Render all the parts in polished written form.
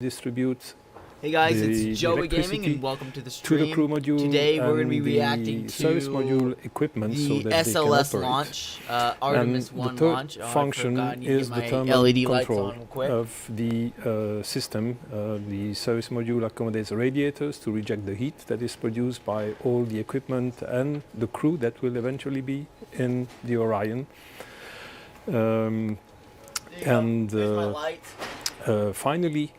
distribute. Hey guys, it's Joey Gaming and welcome to the stream. To the crew module. Today we're going to be reacting to service module equipment the so that SLS they can launch, Artemis 1 launch. The third function is the thermal control of the system. The service module accommodates radiators to reject the heat that is produced by all the equipment and the crew that will eventually be in the Orion. Finally,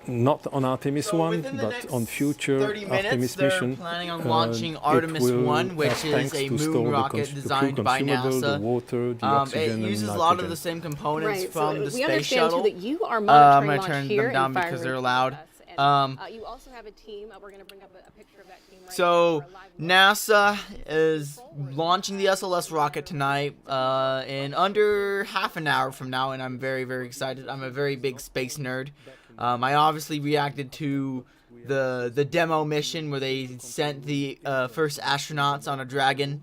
not on Artemis 1, but on future Artemis mission, planning on launching Artemis 1, which is a moon rocket designed by NASA. The water, the oxygen, it uses a lot of the same components from the space shuttle. That you are monitoring I'm going to turn them down because they're loud. You also have a team. We're going to bring up a picture of that team right so NASA is launching the SLS rocket tonight in under half an hour from now, and I'm very, very excited. I'm a very big space nerd. I obviously reacted to the demo mission where they sent the first astronauts on a Dragon,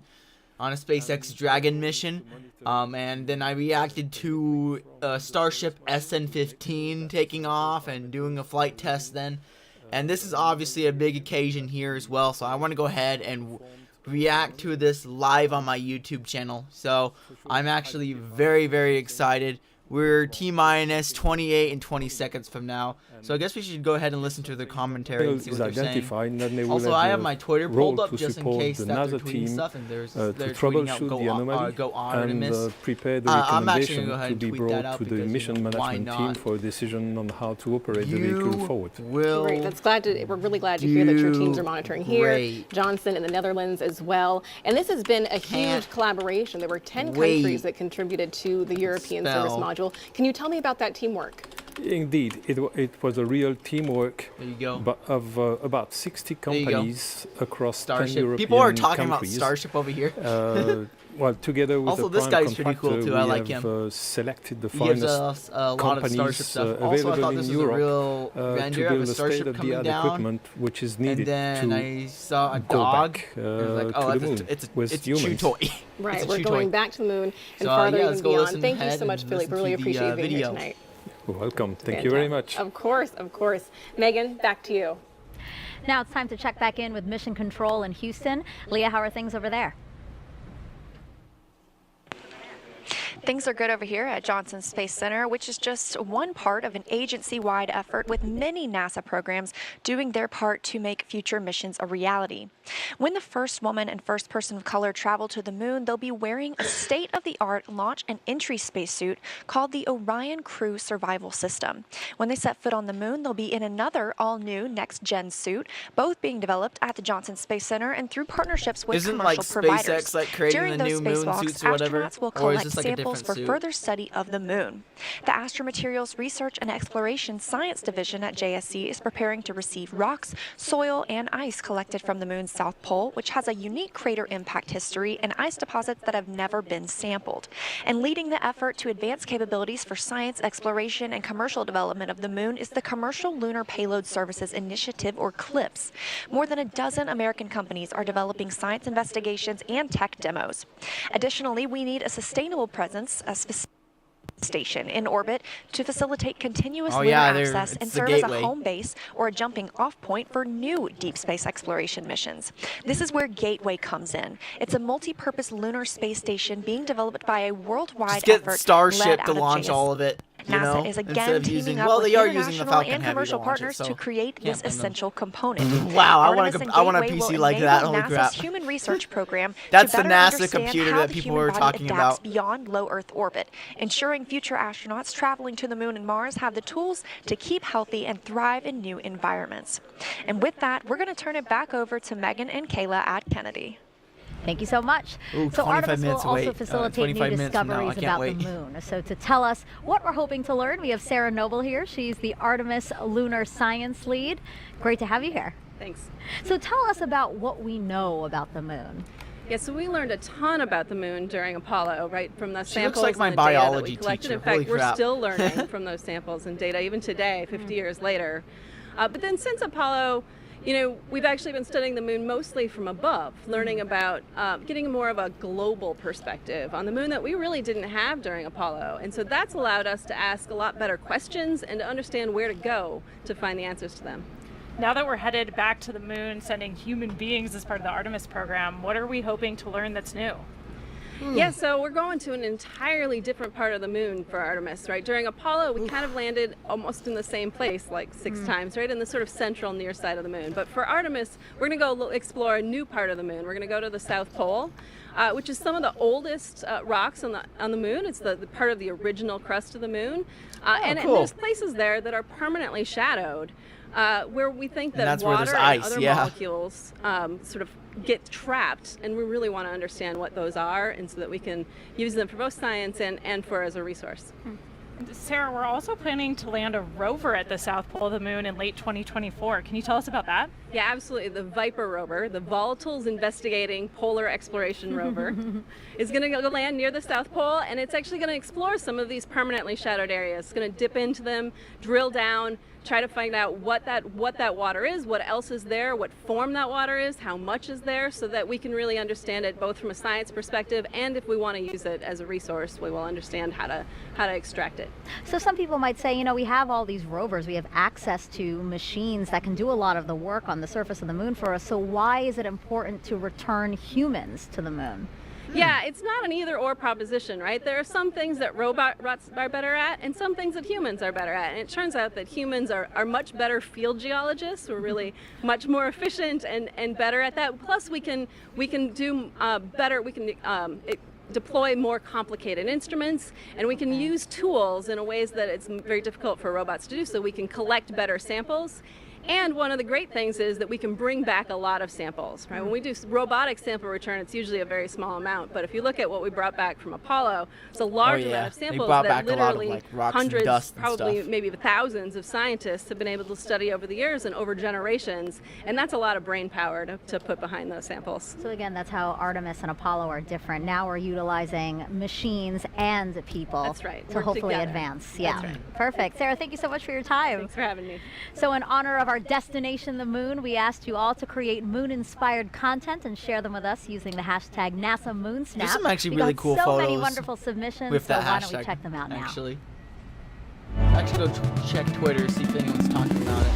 on a SpaceX Dragon mission, and then I reacted to Starship SN-15 taking off and doing a flight test then. And this is obviously a big occasion here as well, so I want to go ahead and react to this live on my YouTube channel. So I'm actually very, very excited. We're T-minus 28 and 20 seconds from now. So I guess we should go ahead and listen to the commentary and see what they're saying. Also, I have my Twitter pulled up just in case that they're tweeting stuff and they're tweeting out go Artemis. And prepare the recommendation to be brought to the mission management team for a decision on how to operate the vehicle forward. Great. We're really glad to hear that your teams are monitoring here. Johnson in the Netherlands as well. And this has been a huge collaboration. There were 10 countries that contributed to the European service module. Can you tell me about that teamwork? Indeed, it was a real teamwork. There you go. But of about 60 companies across Starship. 10 European People are talking countries. about Starship over here. Well, together with also, the this guy's pretty cool too. I like him. Selected the he finest a lot of Starship stuff. available Also, I thought in this was Europe a real grandeur of a Starship coming down. Equipment which is needed and then to I saw a go dog. back like, to the moon it's with a chew toy. Right, we're going back to the moon and farther even beyond. Thank you so much, Philippe. We really appreciate you being here tonight. Welcome. Thank you very much. Of course, of course. Megan, back to you. Now it's time to check back in with Mission Control in Houston. Leah, how are things over there? Things are good over here at Johnson Space Center, which is just one part of an agency-wide effort with many NASA programs doing their part to make future missions a reality. When the first woman and first person of color travel to the moon, they'll be wearing a state-of-the-art launch and entry spacesuit called the Orion Crew Survival System. When they set foot on the moon, they'll be in another all-new next-gen suit, both being developed at the Johnson Space Center and through partnerships with commercial providers. Isn't SpaceX creating During the those new moon spacewalks, suits or whatever? Astronauts will collect samples for suit? further study of the moon. The Astromaterials Research and Exploration Science Division at JSC is preparing to receive rocks, soil, and ice collected from the moon's south pole, which has a unique crater impact history and ice deposits that have never been sampled. And leading the effort to advance capabilities for science, exploration, and commercial development of the moon is the Commercial Lunar Payload Services Initiative, or CLPS. More than a dozen American companies are developing science investigations and tech demos. Additionally, we need a sustainable presence, a station in orbit to facilitate continuous lunar access and serve as a home base or a jumping off point for new deep space exploration missions. This is where Gateway comes in. It's a multi-purpose lunar space station being developed by a worldwide effort get Starship led to out launch of all of it. NASA is again teaming up with international and commercial partners to create this essential component. Wow, I want a PC like that. Holy crap! NASA's human research program That's to the better NASA understand computer how that the people human were body talking adapts about. beyond low Earth orbit, ensuring future astronauts traveling to the moon and Mars have the tools to keep healthy and thrive in new environments. And with that, we're going to turn it back over to Megan and Kayla at Kennedy. Thank you so much. Ooh, so Artemis will also wait. facilitate new discoveries about the moon. So to tell us what we're hoping to learn, we have Sarah Noble here. She's the Artemis Lunar Science Lead. Great to have you here. Thanks. So tell us about what we know about the moon. Yeah, so we learned a ton about the moon during Apollo, right, from the samples looks like my and the data biology that we collected. teacher. In fact, Holy we're crap. still learning from those samples and data even today, 50 years later. But then since Apollo, we've actually been studying the moon mostly from above, learning about getting more of a global perspective on the moon that we really didn't have during Apollo. And so that's allowed us to ask a lot better questions and to understand where to go to find the answers to them. Now that we're headed back to the moon, sending human beings as part of the Artemis program, what are we hoping to learn that's new? Yeah, so we're going to an entirely different part of the moon for Artemis, right? During Apollo, we kind of landed almost in the same place, like 6 times, right? In the sort of central near side of the moon. But for Artemis, we're going to go explore a new part of the moon. We're going to go to the South Pole, which is some of the oldest rocks on the moon. It's the part of the original crust of the moon. And there's places there that are permanently shadowed, where we think that water and other molecules sort of get trapped, and we really want to understand what those are, and so that we can use them for both science and for as a resource. Sarah, we're also planning to land a rover at the South Pole of the moon in late 2024. Can you tell us about that? Yeah, absolutely. The Viper rover, the Volatiles Investigating Polar Exploration Rover, is going to go land near the South Pole, and it's actually going to explore some of these permanently shadowed areas. It's going to dip into them, drill down, try to find out what that water is, what else is there, what form that water is, how much is there, so that we can really understand it both from a science perspective, and if we want to use it as a resource, we will understand how to extract it. So some people might say, we have all these rovers, we have access to machines that can do a lot of the work on the surface of the moon for us, so why is it important to return humans to the moon? Yeah, it's not an either-or proposition, right? There are some things that robots are better at and some things that humans are better at. And it turns out that humans are much better field geologists. We're really much more efficient and better at that. Plus, we can do better. We can deploy more complicated instruments, and we can use tools in ways that it's very difficult for robots to do, so we can collect better samples. And one of the great things is that we can bring back a lot of samples, right? When we do robotic sample return, it's usually a very small amount. But if you look at what we brought back from Apollo, it's a large amount of samples that literally hundreds, probably maybe thousands of scientists have been able to study over the years and over generations. And that's a lot of brain power to put behind those samples. So again, that's how Artemis and Apollo are different. Now we're utilizing machines and people to hopefully advance. Yeah, that's right. Perfect. Sarah, thank you so much for your time. Thanks for having me. So in honor of our destination, the moon, we asked you all to create moon-inspired content and share them with us using the hashtag NASA MoonSnap. There's some actually really cool photos. So many wonderful submissions. With that so why hashtag, don't we check them out now? Actually, go check Twitter, see if anyone's talking about it.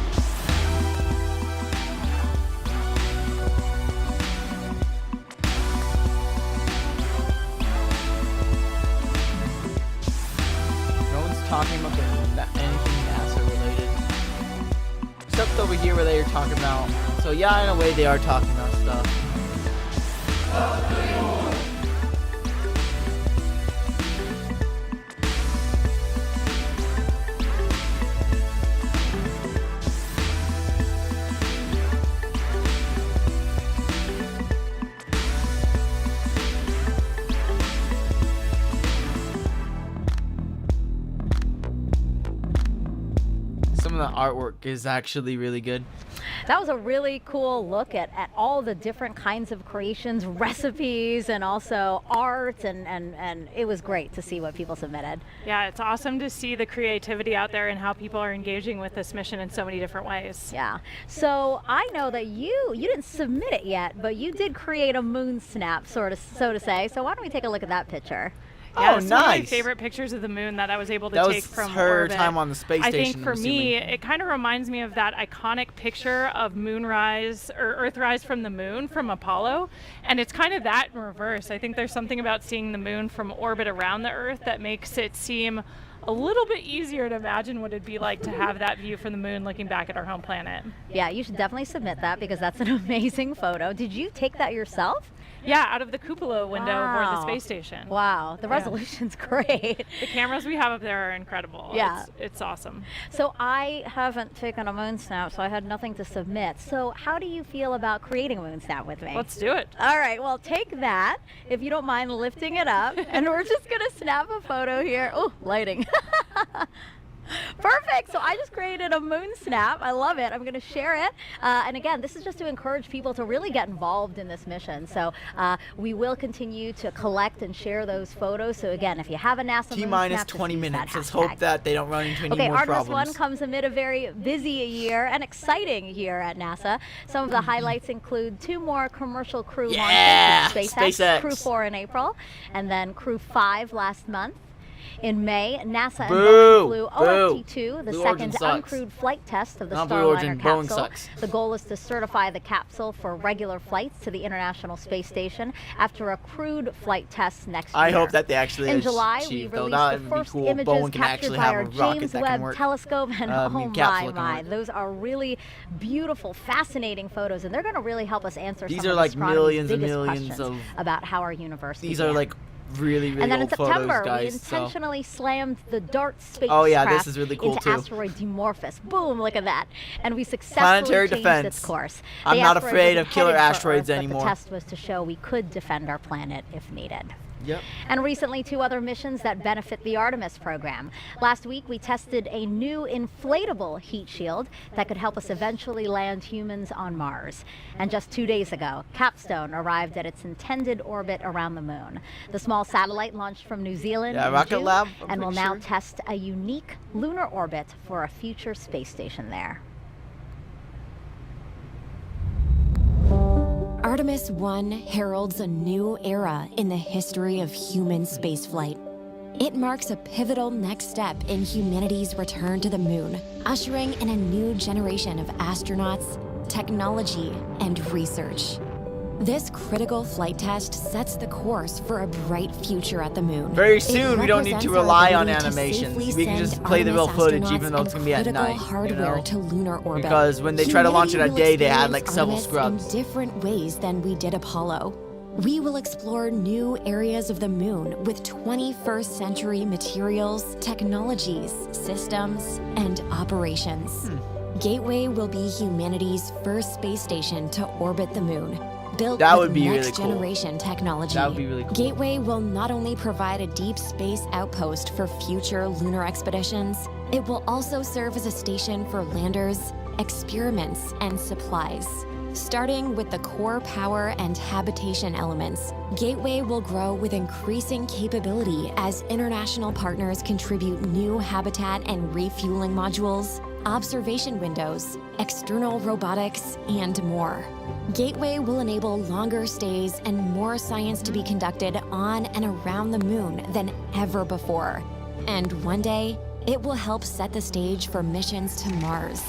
No one's talking about anything NASA related. Except over here where they are talking about. So yeah, in a way they are talking about stuff. Some of the artwork is actually really good. That was a really cool look at all the different kinds of creations, recipes, and also art, and it was great to see what people submitted. Yeah, it's awesome to see the creativity out there and how people are engaging with this mission in so many different ways. Yeah. So I know that you didn't submit it yet, but you did create a moon snap, so to say. So why don't we take a look at that picture? Yeah, it's one of my favorite pictures of the moon that I was able to take from her orbit. time on the space station. I think for me, it kind of reminds me of that iconic picture of moonrise or Earthrise from the moon from Apollo, and it's kind of that in reverse. I think there's something about seeing the moon from orbit around the Earth that makes it seem a little bit easier to imagine what it'd be like to have that view from the moon looking back at our home planet. Yeah, you should definitely submit that because that's an amazing photo. Did you take that yourself? Yeah, out of the cupola window aboard the space station. Wow, the resolution's great. The cameras we have up there are incredible. Yeah. It's awesome. So I haven't taken a moon snap, so I had nothing to submit. So how do you feel about creating a moon snap with me? Let's do it. All right, well, take that, if you don't mind lifting it up, and we're just going to snap a photo here. Oh, lighting. Perfect. So I just created a moon snap. I love it. I'm going to share it. And again, this is just to encourage people to really get involved in this mission. So we will continue to collect and share those photos. So again, if you have a NASA moon T-minus snap, 20 minutes. Let's hashtag. hope that they don't run into any more Artemis problems. 1 comes amid a very busy year and exciting year at NASA. Some of the highlights include 2 more commercial crew launches with SpaceX, Crew 4 in April, and then Crew 5 last month. In May, NASA and Boeing flew OFT-2, the second uncrewed flight test of the Starliner capsule. The goal is to certify the capsule for regular flights to the International Space Station after a crewed flight test next year. I hope that they actually In July, we released the first images captured by our James Webb Telescope, and oh my, those are really beautiful, fascinating photos, and they're going to really help us answer some of astronomy's biggest questions about how our universe began. These are like really and then in September, photos, guys, we intentionally slammed the DART spacecraft this is really cool into too. asteroid Dimorphos. Boom, look at that. And we successfully changed its course. I'm not afraid of killer asteroids anymore. The test was to show we could defend our planet if needed. Yep. And recently, 2 other missions that benefit the Artemis program. Last week, we tested a new inflatable heat shield that could help us eventually land humans on Mars. And just 2 days ago, Capstone arrived at its intended orbit around the moon. The small satellite launched from New Zealand in June, and will now test a unique lunar orbit for a future space station there. Artemis 1 heralds a new era in the history of human spaceflight. It marks a pivotal next step in humanity's return to the moon, ushering in a new generation of astronauts, technology, and research. This critical flight test sets the course for a bright future at the moon. Very soon, we don't need to rely on animations. We can just play the real footage, even though it's going to be at night. Hardware to lunar orbit. Because when they try to launch it at day, they had like several scrubs. In different ways than we did Apollo. We will explore new areas of the moon with 21st century materials, technologies, systems, and operations. Gateway will be humanity's first space station to orbit the moon. Built with next generation technology. That would be really cool. Gateway will not only provide a deep space outpost for future lunar expeditions, it will also serve as a station for landers, experiments, and supplies. Starting with the core power and habitation elements, Gateway will grow with increasing capability as international partners contribute new habitat and refueling modules, observation windows, external robotics, and more. Gateway will enable longer stays and more science to be conducted on and around the moon than ever before. And one day, it will help set the stage for missions to Mars.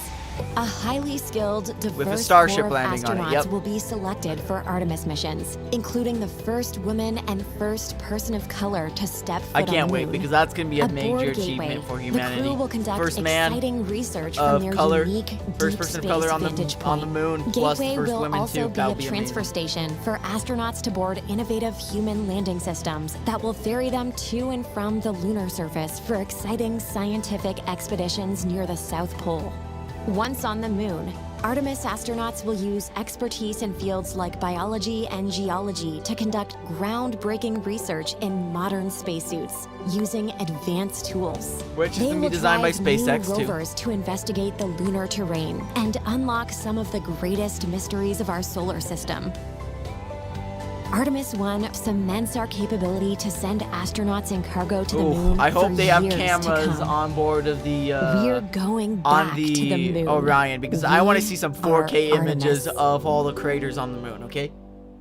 A highly skilled, diverse Starship core of landing on it, astronauts will be selected for Artemis missions, including the first woman and first person of color to step foot on the moon. I can't wait, because that's going to be a major Gateway, achievement for humanity. The crew will conduct first man exciting research of from their color, unique first deep person of space color vantage point. on the moon, plus Gateway first will women also too. be That'll a be transfer amazing. station for astronauts to board innovative human landing systems that will ferry them to and from the lunar surface for exciting scientific expeditions near the South Pole. Once on the moon, Artemis astronauts will use expertise in fields like biology and geology to conduct groundbreaking research in modern spacesuits using advanced tools. Which is going to be designed by SpaceX too. Rovers to investigate the lunar terrain and unlock some of the greatest mysteries of our solar system. Artemis 1 cements our capability to send astronauts and cargo to the moon. I hope they have years cameras on board of the We're going back to the moon. Orion, because I want to see some 4K images Artemis. of all the craters on the moon, okay?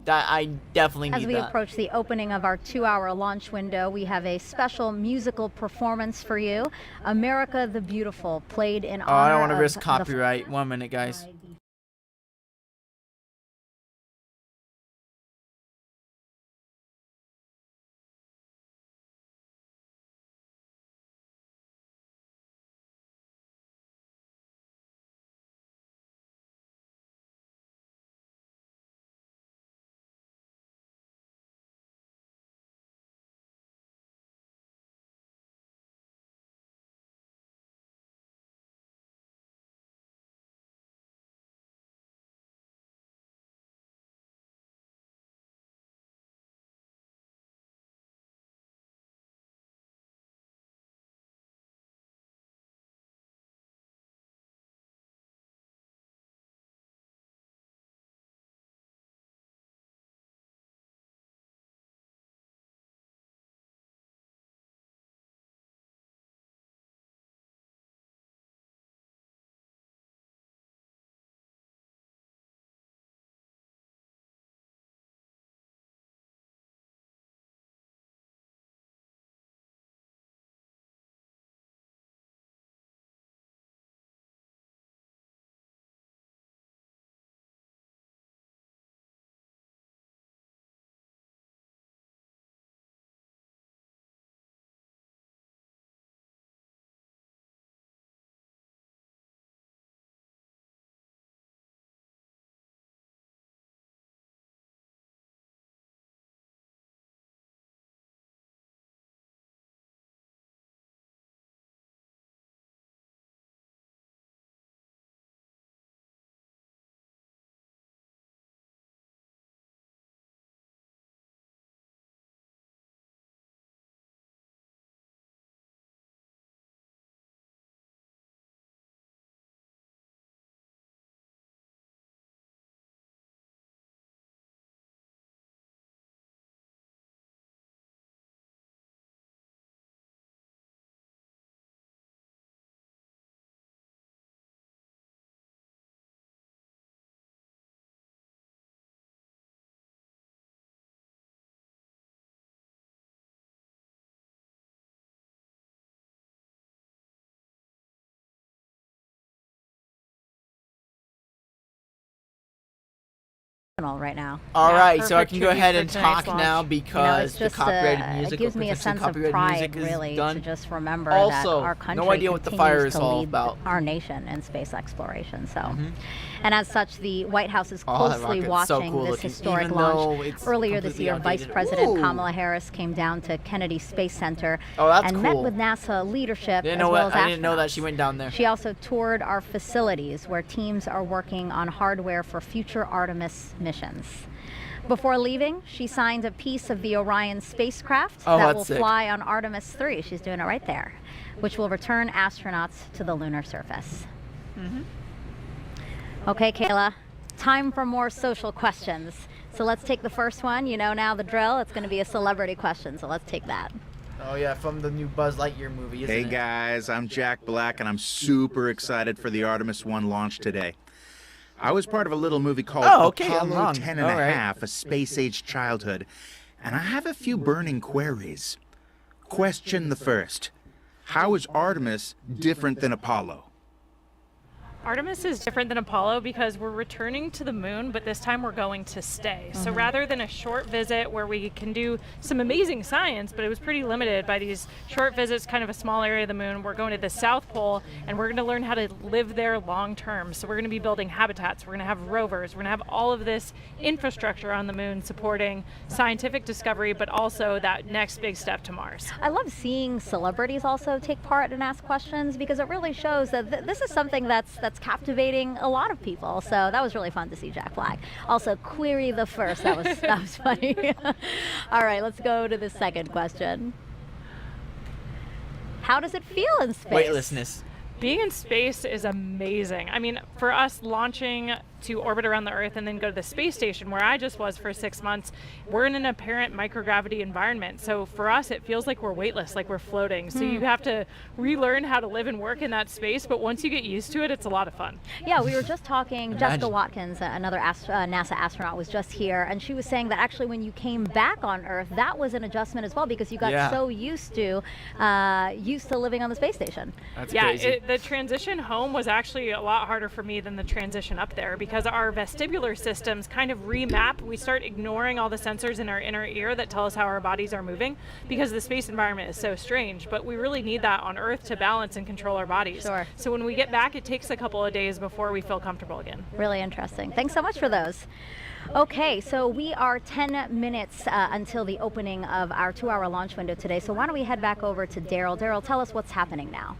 That I definitely need As we approach the opening of our 2-hour launch window, we have a special musical performance for you. America the Beautiful, played in honor of I don't want to risk copyright. 1 minute, guys. right now. All Yeah, right, so I perfect can go tribute ahead for and tonight's talk now launch. because It's just, the copyrighted music, it gives me a sense of pride, really, to just remember that Also, our country no idea what the fire continues is to all lead about. our nation in space exploration. So, and as such, the White House is that closely rocket's so watching cool this looking, historic even though launch. it's Earlier this completely year, Vice outdated. President Ooh. Kamala Harris came down to Kennedy Space Center that's and met cool. with NASA leadership Didn't as know well what, as I didn't know that astronauts. she went down there. She also toured our facilities where teams are working on hardware for future Artemis missions. Before leaving, she signed a piece of the Orion spacecraft that that's will sick. fly on Artemis 3. She's doing it right there, which will return astronauts to the lunar surface. Okay, Kayla, time for more social questions. So let's take the first one. You know now the drill. It's going to be a celebrity question, so let's take that. Oh yeah, from the new Buzz Lightyear movie, isn't Hey it? guys, I'm Jack Black and I'm super excited for the Artemis 1 launch today. I was part of a little movie called I'm Apollo wrong. 10 and All a right. Half, A Space-Age Childhood, and I have a few burning queries. Question the first. How is Artemis different than Apollo? Artemis is different than Apollo because we're returning to the moon, but this time we're going to stay. So rather than a short visit where we can do some amazing science, but it was pretty limited by these short visits, kind of a small area of the moon, we're going to the South Pole and we're going to learn how to live there long term. So we're going to be building habitats, we're going to have rovers, we're going to have all of this infrastructure on the moon supporting scientific discovery, but also that next big step to Mars. I love seeing celebrities also take part and ask questions because it really shows that this is something that's captivating a lot of people. So that was really fun to see Jack Black. Also, query the first. That was funny. All right, let's go to the second question. How does it feel in space? Weightlessness. Being in space is amazing. I mean, for us launching to orbit around the Earth and then go to the space station where I just was for 6 months, we're in an apparent microgravity environment. So for us, it feels like we're weightless, like we're floating. So you have to relearn how to live and work in that space. But once you get used to it, it's a lot of fun. Yeah, we were just talking, Jessica Watkins, another NASA astronaut, was just here, and she was saying that actually when you came back on Earth, that was an adjustment as well because you got so used to living on the space station. That's crazy. The transition home was actually a lot harder for me than the transition up there because our vestibular systems kind of remap. We start ignoring all the sensors in our inner ear that tell us how our bodies are moving because the space environment is so strange, but we really need that on Earth to balance and control our bodies. Sure. So when we get back, it takes a couple of days before we feel comfortable again. Really interesting. Thanks so much for those. Okay, so we are 10 minutes until the opening of our 2-hour launch window today. So why don't we head back over to Daryl. Daryl, tell us what's happening now.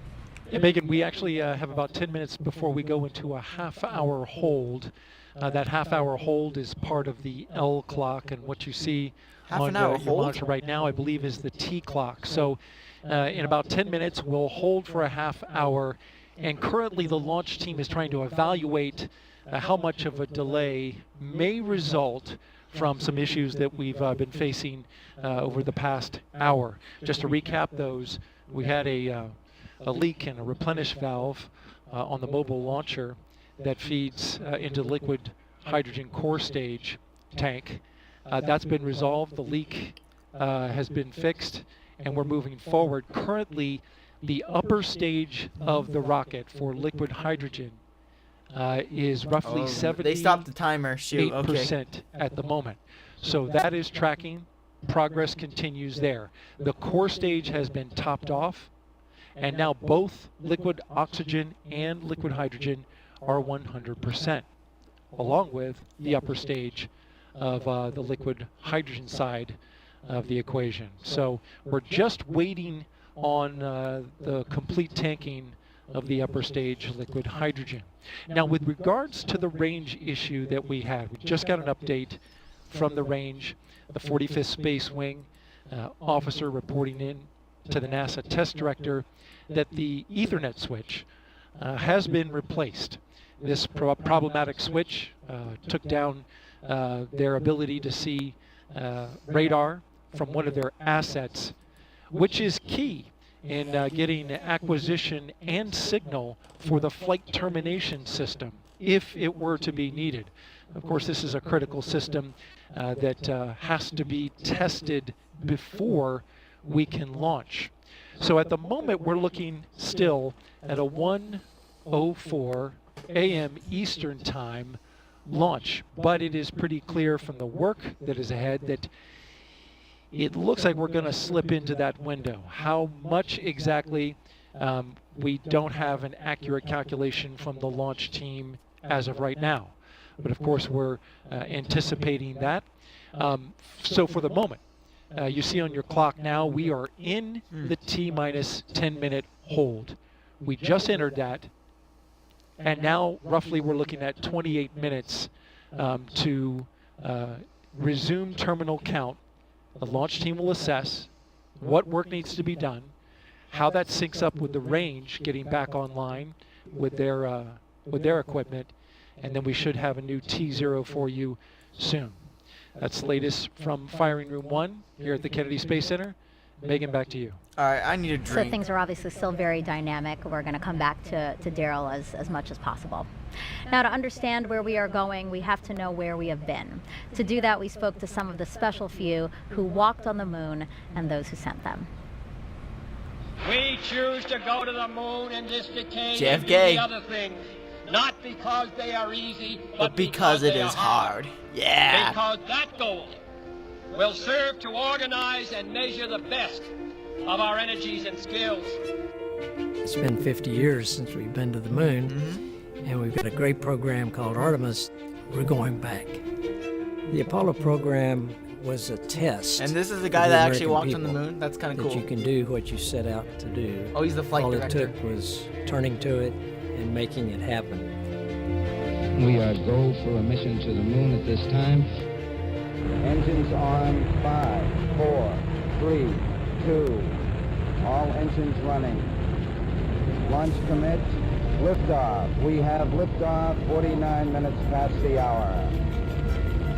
Yeah, Megan, we actually have about 10 minutes before we go into a half-hour hold. That half-hour hold is part of the L clock, and what you see on your monitor right now, I believe, is the T clock. So in about 10 minutes, we'll hold for a half hour, and currently the launch team is trying to evaluate how much of a delay may result from some issues that we've been facing over the past hour. Just to recap those, we had a leak in a replenish valve on the mobile launcher that feeds into the liquid hydrogen core stage tank. That's been resolved. The leak has been fixed, and we're moving forward. Currently, the upper stage of the rocket for liquid hydrogen is roughly 70%. They stopped the timer. Shoot. Okay. At the moment. So that is tracking. Progress continues there. The core stage has been topped off, and now both liquid oxygen and liquid hydrogen are 100%, along with the upper stage of the liquid hydrogen side of the equation. So we're just waiting on the complete tanking of the upper stage liquid hydrogen. Now, with regards to the range issue that we had, we just got an update from the range, the 45th Space Wing officer reporting in to the NASA test director that the Ethernet switch has been replaced. This problematic switch took down their ability to see radar from one of their assets, which is key in getting acquisition and signal for the flight termination system if it were to be needed. Of course, this is a critical system that has to be tested before we can launch. So at the moment, we're looking still at a 1:04 AM Eastern Time launch. But it is pretty clear from the work that is ahead that it looks like we're going to slip into that window. How much exactly, we don't have an accurate calculation from the launch team as of right now. But of course, we're anticipating that. So for the moment, you see on your clock now, we are in the T-minus 10-minute hold. We just entered that, and now roughly we're looking at 28 minutes to resume terminal count. The launch team will assess what work needs to be done, how that syncs up with the range getting back online with their equipment, and then we should have a new T0 for you soon. That's the latest from Firing Room 1 here at the Kennedy Space Center. Megan, back to you. All right, I need a drink. So things are obviously still very dynamic. We're going to come back to Daryl as much as possible. Now, to understand where we are going, we have to know where we have been. To do that, we spoke to some of the special few who walked on the moon and those who sent them. We choose to go to the moon in this decade JFK. and do the other things, not because they are easy, but because it is hard. Yeah. Because that goal will serve to organize and measure the best of our energies and skills. It's been 50 years since we've been to the moon, and we've got a great program called Artemis. We're going back. The Apollo program was a test. And this is the guy that actually walked on the moon? That's kind of cool. That you can do what you set out to do. Oh, he's the flight director. All it took was turning to it and making it happen. We are go for a mission to the moon at this time. Engines on 5, 4, 3, 2. All engines running. Launch commit. Liftoff. We have liftoff 49 minutes past the hour.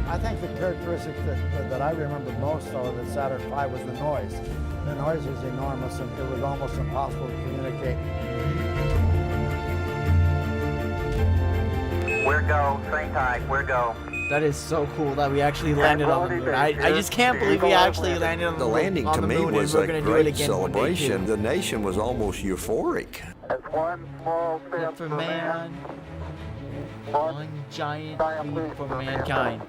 I think the characteristic that I remember most of the Saturn V was the noise. The noise was enormous and it was almost impossible to communicate. We're go, same time, we're go. That is so cool that we actually landed on the moon. I just can't believe we actually landed on the moon. The landing to me was a great celebration. The nation was almost euphoric. That's one small step for man, one giant leap for mankind.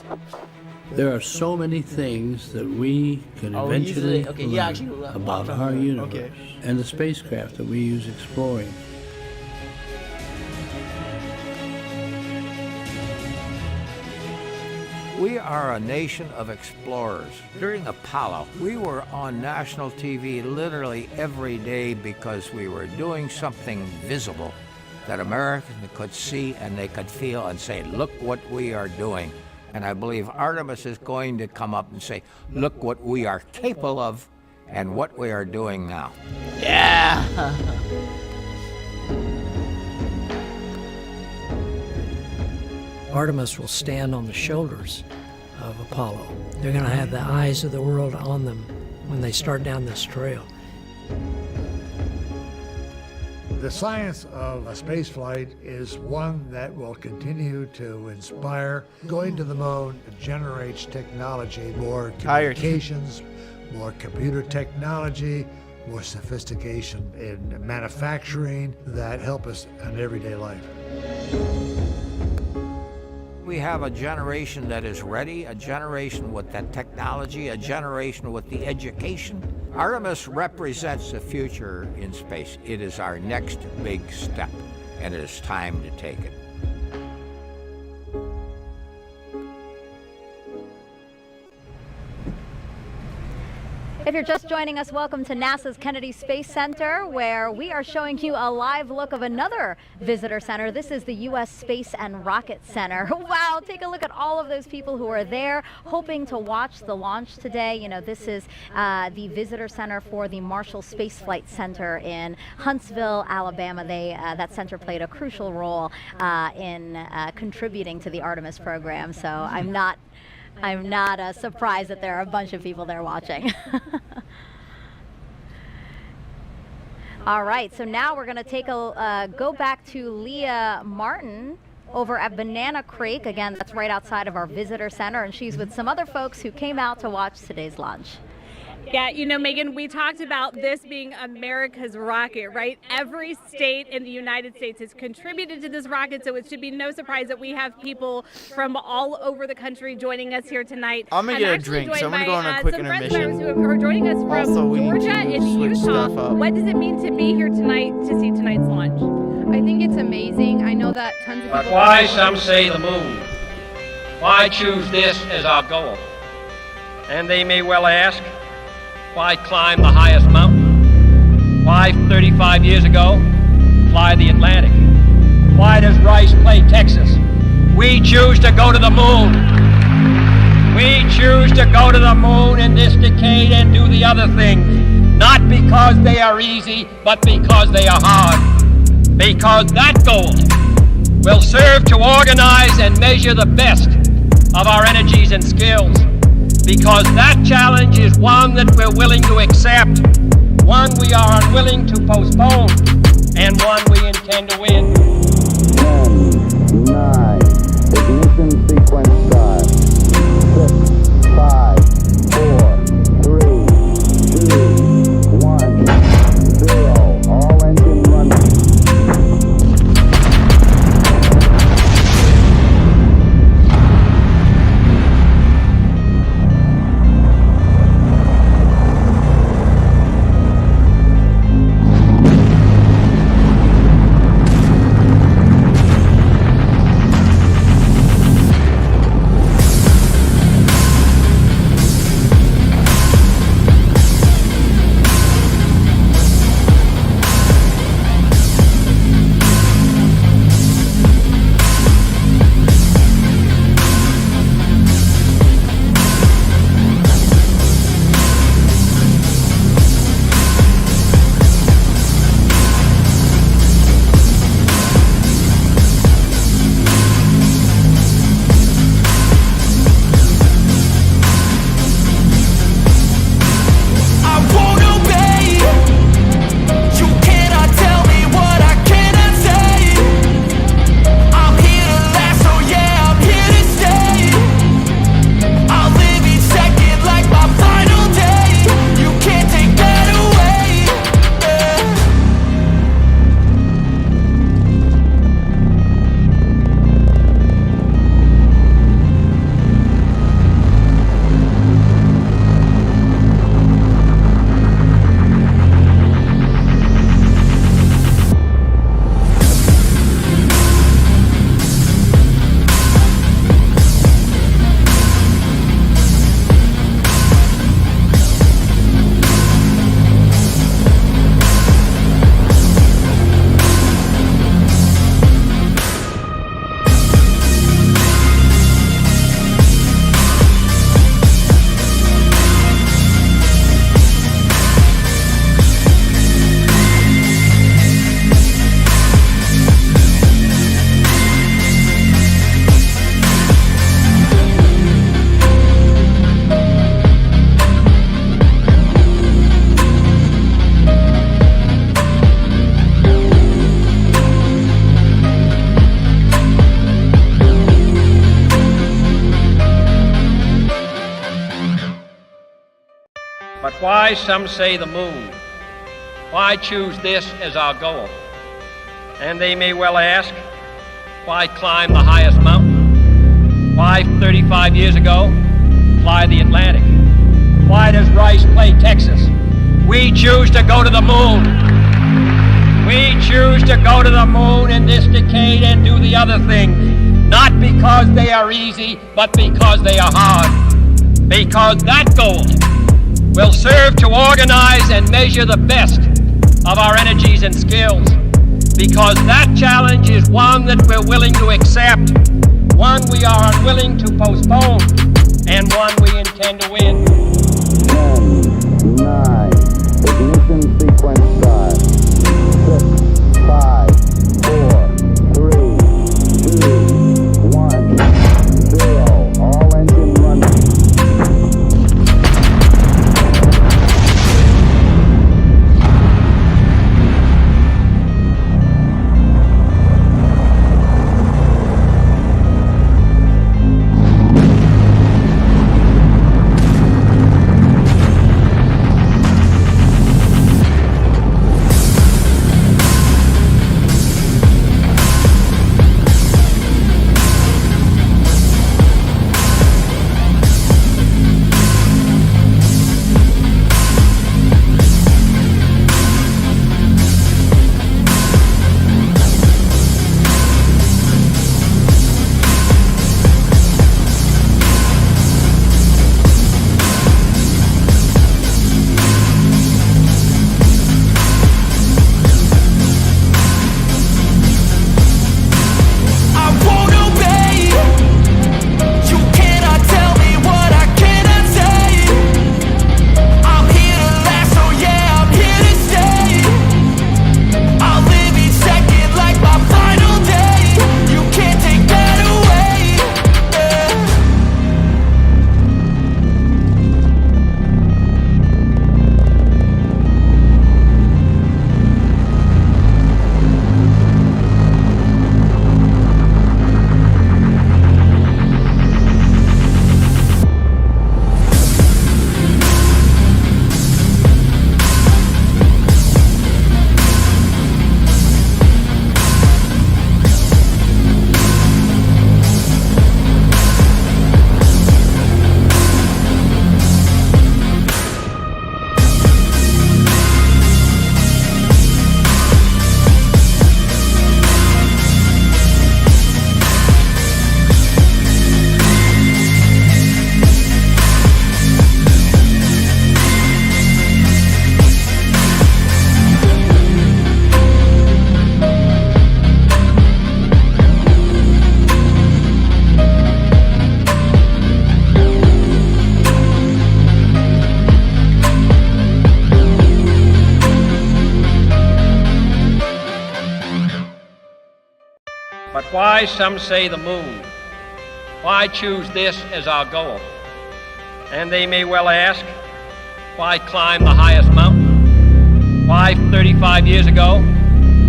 There are so many things that we can eventually learn about our universe and the spacecraft that we use exploring. We are a nation of explorers. During Apollo, we were on national TV literally every day because we were doing something visible that Americans could see and they could feel and say, look what we are doing. And I believe Artemis is going to come up and say, look what we are capable of and what we are doing now. Yeah! Artemis will stand on the shoulders of Apollo. They're going to have the eyes of the world on them when they start down this trail. The science of a space flight is one that will continue to inspire. Going to the moon generates technology, more communications, more computer technology, more sophistication in manufacturing that help us in everyday life. We have a generation that is ready, a generation with that technology, a generation with the education. Artemis represents the future in space. It is our next big step, and it is time to take it. If you're just joining us, welcome to NASA's Kennedy Space Center, where we are showing you a live look of another visitor center. This is the U.S. Space and Rocket Center. Wow, take a look at all of those people who are there hoping to watch the launch today. You know, this is the visitor center for the Marshall Space Flight Center in Huntsville, Alabama. That center played a crucial role in contributing to the Artemis program, so I'm not surprised that there are a bunch of people there watching. All right, so now we're going to take go back to Leah Martin over at Banana Creek. Again, that's right outside of our visitor center, and she's with some other folks who came out to watch today's launch. Yeah, you know, Megan, we talked about this being America's rocket, right? Every state in the United States has contributed to this rocket, so it should be no surprise that we have people from all over the country joining us here tonight. I'm gonna get a drink, so I'm gonna go on a quick intermission. Who are joining us from Georgia and Utah. What does it mean to be here tonight to see tonight's launch? I think it's amazing. I know that tons of people... But why some say the moon? Why choose this as our goal? And they may well ask, why climb the highest mountain? Why 35 years ago fly the Atlantic? Why does Rice play Texas? We choose to go to the moon. We choose to go to the moon in this decade and do the other things, not because they are easy, but because they are hard. Because that goal will serve to organize and measure the best of our energies and skills. Because that challenge is one that we're willing to accept, one we are unwilling to postpone, and one we intend to win. 10, 9, ignition sequence start. 6, 5, 4, 3, 2, 1, 0. All engine running. But why some say the moon? Why choose this as our goal? And they may well ask, why climb the highest mountain? Why 35 years ago fly the Atlantic? Why does Rice play Texas? We choose to go to the moon. We choose to go to the moon in this decade and do the other things, not because they are easy, but because they are hard. Because that goal will serve to organize and measure the best of our energies and skills. Because that challenge is one that we're willing to accept, one we are unwilling to postpone, and one we intend to win. 10, 9, ignition sequence start. 6, 5, 4, 3, 2, 1, 0. All engine running. But why, some say, the moon? Why choose this as our goal? And they may well ask, why climb the highest mountain? Why 35 years ago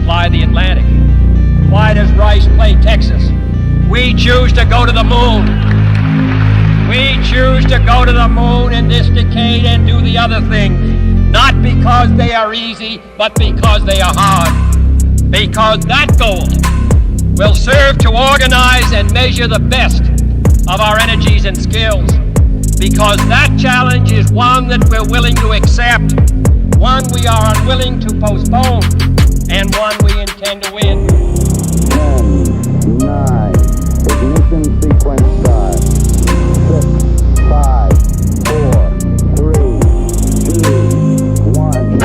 fly the Atlantic? Why does Rice play Texas? We choose to go to the moon. We choose to go to the moon in this decade and do the other things, not because they are easy, but because they are hard. Because that goal will serve to organize and measure the best of our energies and skills. Because that challenge is one that we're willing to accept, one we are unwilling to postpone, and one we intend to win. 10, 9, ignition sequence start. 6, 5, 4, 3, 2, 1,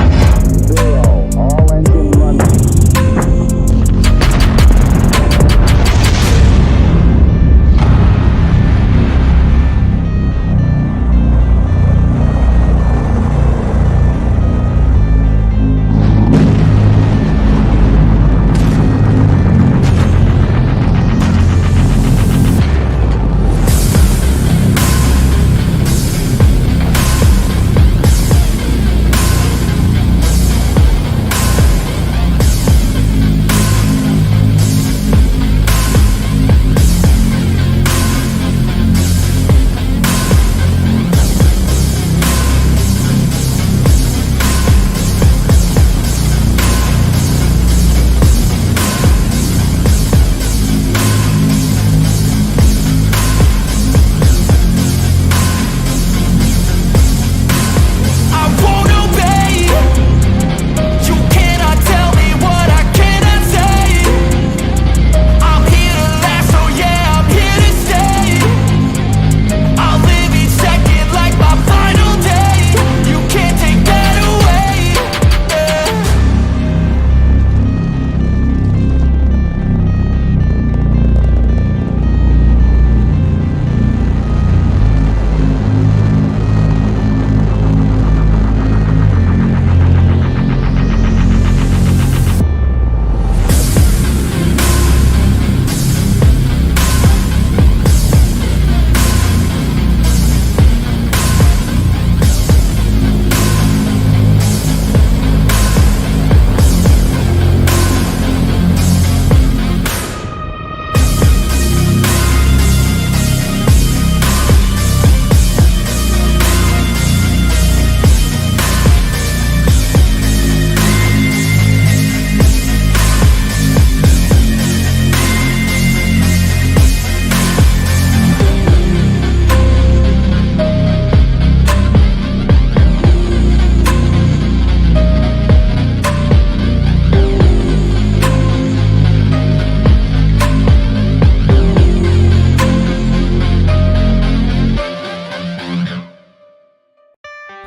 0. All engine running.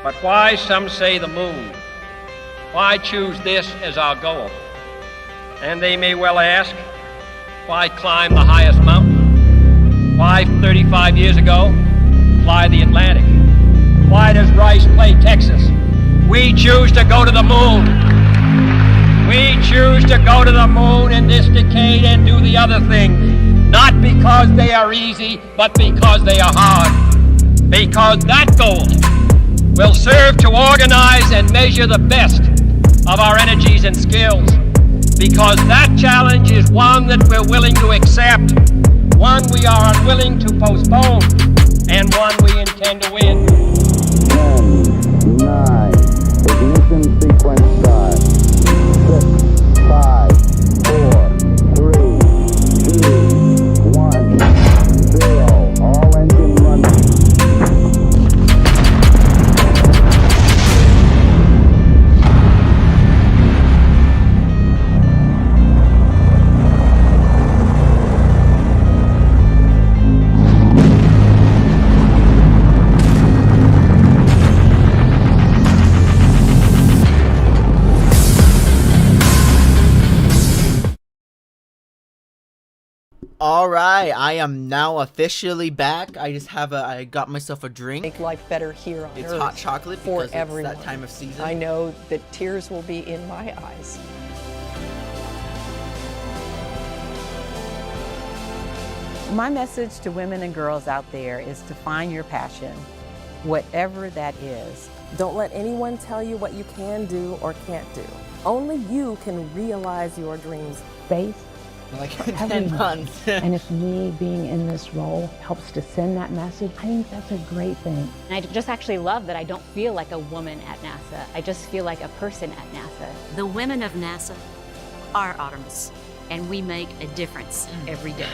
But why, some say, the moon? Why choose this as our goal? And they may well ask, why climb the highest mountain? Why 35 years ago fly the Atlantic? Why does Rice play Texas? We choose to go to the moon. We choose to go to the moon in this decade and do the other things, not because they are easy, but because they are hard. Because that goal will serve to organize and measure the best of our energies and skills. Because that challenge is one that we're willing to accept, one we are unwilling to postpone, and one we intend to win. 10, 9, ignition sequence start. 6, 5, 4, 3, 2, 1, 0. All engine running. Alright, I am now officially back. I got myself a drink. Make life better here on It's Earth hot chocolate for because everyone. it's that time of season. I know that tears will be in my eyes. My message to women and girls out there is to find your passion, whatever that is. Don't let anyone tell you what you can do or can't do. Only you can realize your dreams. Space. Like everyone. 10 months. And if me being in this role helps to send that message, I think that's a great thing. And I just actually love that I don't feel like a woman at NASA. I just feel like a person at NASA. The women of NASA are Artemis, and we make a difference every day.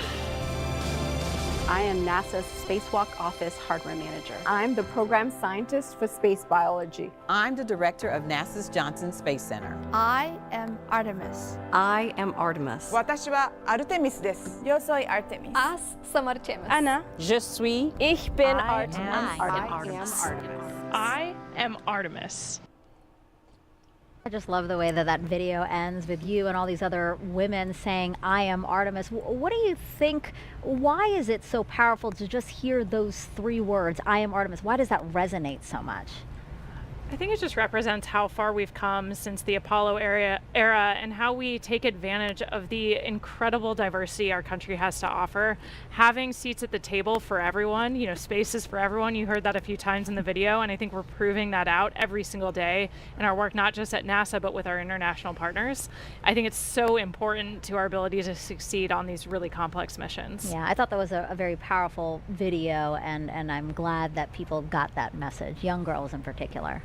I am NASA's Spacewalk Office Hardware Manager. I'm the Program Scientist for Space Biology. I'm the Director of NASA's Johnson Space Center. I am Artemis. I am Artemis. 私は Artemis です. Yo soy Artemis. As som Artemis. Ana. Je suis. Ich bin I Artemis. am Artemis. I am Artemis. I just love the way that that video ends with you and all these other women saying, I am Artemis. What do you think, why is it so powerful to just hear those 3 words, I am Artemis? Why does that resonate so much? I think it just represents how far we've come since the Apollo era and how we take advantage of the incredible diversity our country has to offer. Having seats at the table for everyone, you know, spaces for everyone. You heard that a few times in the video, and I think we're proving that out every single day in our work, not just at NASA, but with our international partners. I think it's so important to our ability to succeed on these really complex missions. Yeah, I thought that was a very powerful video, and I'm glad that people got that message, young girls in particular.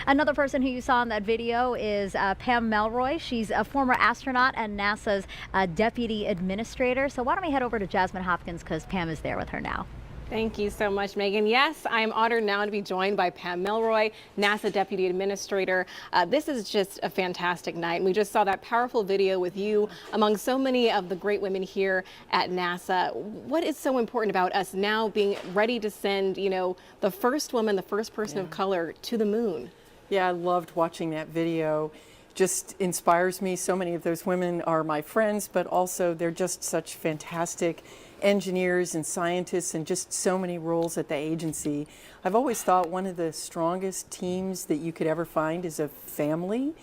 Another person who you saw in that video is Pam Melroy. She's a former astronaut and NASA's deputy administrator. So why don't we head over to Jasmine Hopkins, because Pam is there with her now. Thank you so much, Megan. Yes, I am honored now to be joined by Pam Melroy, NASA Deputy Administrator. This is just a fantastic night. And we just saw that powerful video with you among so many of the great women here at NASA. What is so important about us now being ready to send, you know, the first woman, the first person of color to the moon? Yeah, I loved watching that video. Just inspires me. So many of those women are my friends, but also they're just such fantastic engineers and scientists and just so many roles at the agency. I've always thought one of the strongest teams that you could ever find is a family,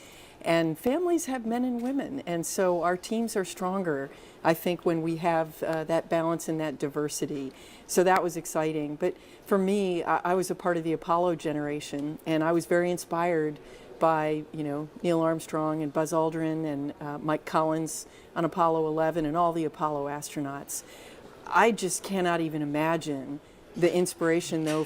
and families have men and women, and so our teams are stronger, I think, when we have that balance and that diversity. So that was exciting. But for me, I was a part of the Apollo generation, and I was very inspired by, you know, Neil Armstrong and Buzz Aldrin and Mike Collins on Apollo 11 and all the Apollo astronauts. I just cannot even imagine the inspiration, though,